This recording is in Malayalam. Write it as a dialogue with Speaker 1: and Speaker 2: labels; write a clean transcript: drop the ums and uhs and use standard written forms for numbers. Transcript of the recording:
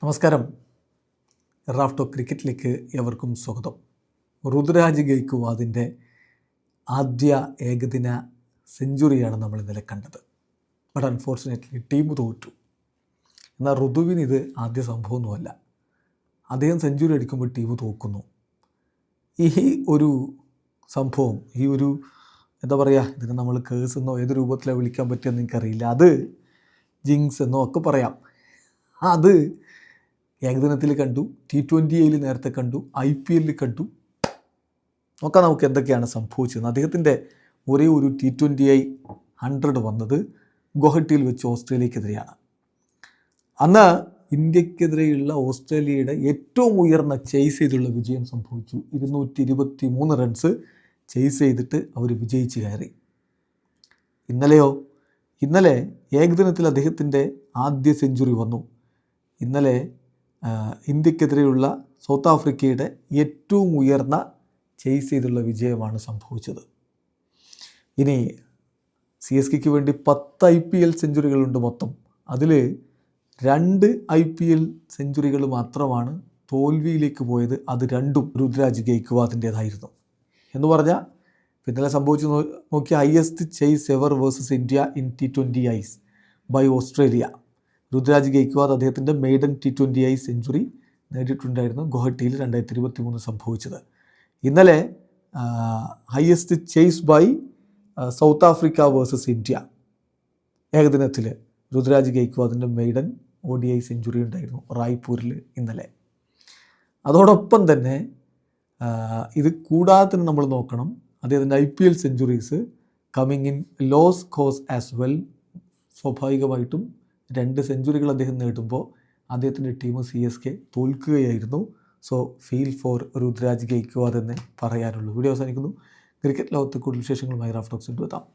Speaker 1: നമസ്കാരം. റാഫ്റ്റോ ക്രിക്കറ്റിലേക്ക് എവർക്കും സ്വാഗതം. ഋതുരാജ് ഗെയ്ക്വാദിൻ്റെ ആദ്യ ഏകദിന സെഞ്ചുറിയാണ് നമ്മൾ ഇന്നലെ കണ്ടത്. ബട്ട് അൺഫോർച്ചുനേറ്റ്ലി ടീം തോറ്റു. എന്നാൽ ഋതുവിന് ഇത് ആദ്യ സംഭവമൊന്നുമല്ല. അദ്ദേഹം സെഞ്ചുറി അടിക്കുമ്പോൾ ടീം തോക്കുന്നു. ഈ ഒരു സംഭവം, ഈ ഒരു എന്താ പറയുക, ഇതിന് നമ്മൾ കേസ് എന്നോ ഏത് രൂപത്തിലാണ് വിളിക്കാൻ പറ്റുമെന്ന് എനിക്കറിയില്ല. അത് ജിങ്സ് എന്നോ ഒക്കെ പറയാം. അത് ഏകദിനത്തിൽ കണ്ടു, T20 നേരത്തെ കണ്ടു, IPL കണ്ടു. നോക്കാം നമുക്ക് എന്തൊക്കെയാണ് സംഭവിച്ചത്. അദ്ദേഹത്തിൻ്റെ ഒരേ ഒരു T20 100 വന്നത് ഗുവാഹട്ടിയിൽ വെച്ച് ഓസ്ട്രേലിയക്കെതിരെയാണ്. അന്ന് ഇന്ത്യക്കെതിരെയുള്ള ഓസ്ട്രേലിയയുടെ ഏറ്റവും ഉയർന്ന ചേസ് ചെയ്തുള്ള വിജയം സംഭവിച്ചു. 223 റൺസ് ചേസ് ചെയ്തിട്ട് അവർ വിജയിച്ച് കയറി. ഇന്നലെ ഏകദിനത്തിൽ അദ്ദേഹത്തിൻ്റെ ആദ്യ സെഞ്ചുറി വന്നു. ഇന്നലെ ഇന്ത്യക്കെതിരെയുള്ള സൗത്ത് ആഫ്രിക്കയുടെ ഏറ്റവും ഉയർന്ന ചേസ് ചെയ്തുള്ള വിജയമാണ് സംഭവിച്ചത്. ഇനി CSKയ്ക്ക് വേണ്ടി 10 IPL സെഞ്ചുറികളുണ്ട് മൊത്തം. അതിൽ 2 IPL സെഞ്ചുറികൾ മാത്രമാണ് തോൽവിയിലേക്ക് പോയത്. അത് രണ്ടും ഋതുരാജ് ഗെയ്ക്വാദിൻ്റേതായിരുന്നു. എന്ന് പറഞ്ഞാൽ ഇന്നലെ സംഭവിച്ചു നോക്കിയ highest chase ever versus India in T20 by Australia. Ruturaj Gaikwad അദ്ദേഹത്തിൻ്റെ മെയ്ഡൻ T20 സെഞ്ചുറി നേടിയിട്ടുണ്ടായിരുന്നു. ഗുവാഹട്ടിയിൽ 2023 സംഭവിച്ചത്. ഇന്നലെ highest chase by South Africa versus India ഏകദിനത്തിൽ ഋതുരാജ് ഗെയ്ക്വാദിൻ്റെ മെയ്ഡൻ ODI സെഞ്ചുറി ഉണ്ടായിരുന്നു റായ്പൂരിൽ ഇന്നലെ. അതോടൊപ്പം തന്നെ ഇത് കൂടാതെ തന്നെ നമ്മൾ നോക്കണം, അദ്ദേഹത്തിൻ്റെ IPL centuries coming in low scores as well. സ്വാഭാവികമായിട്ടും 2 സെഞ്ചുറികൾ അദ്ദേഹം നേടുമ്പോൾ അദ്ദേഹത്തിൻ്റെ ടീം CSK തോൽക്കുകയായിരുന്നു. So feel for Ruturaj Gaikwad എന്ന് പറയാനുള്ളൂ. വീഡിയോ അവസാനിക്കുന്നു. ക്രിക്കറ്റ് ലോകത്ത് കൂടുതൽ വിശേഷങ്ങളുമായി റാഫ്റ്റോക്സ് എത്താം.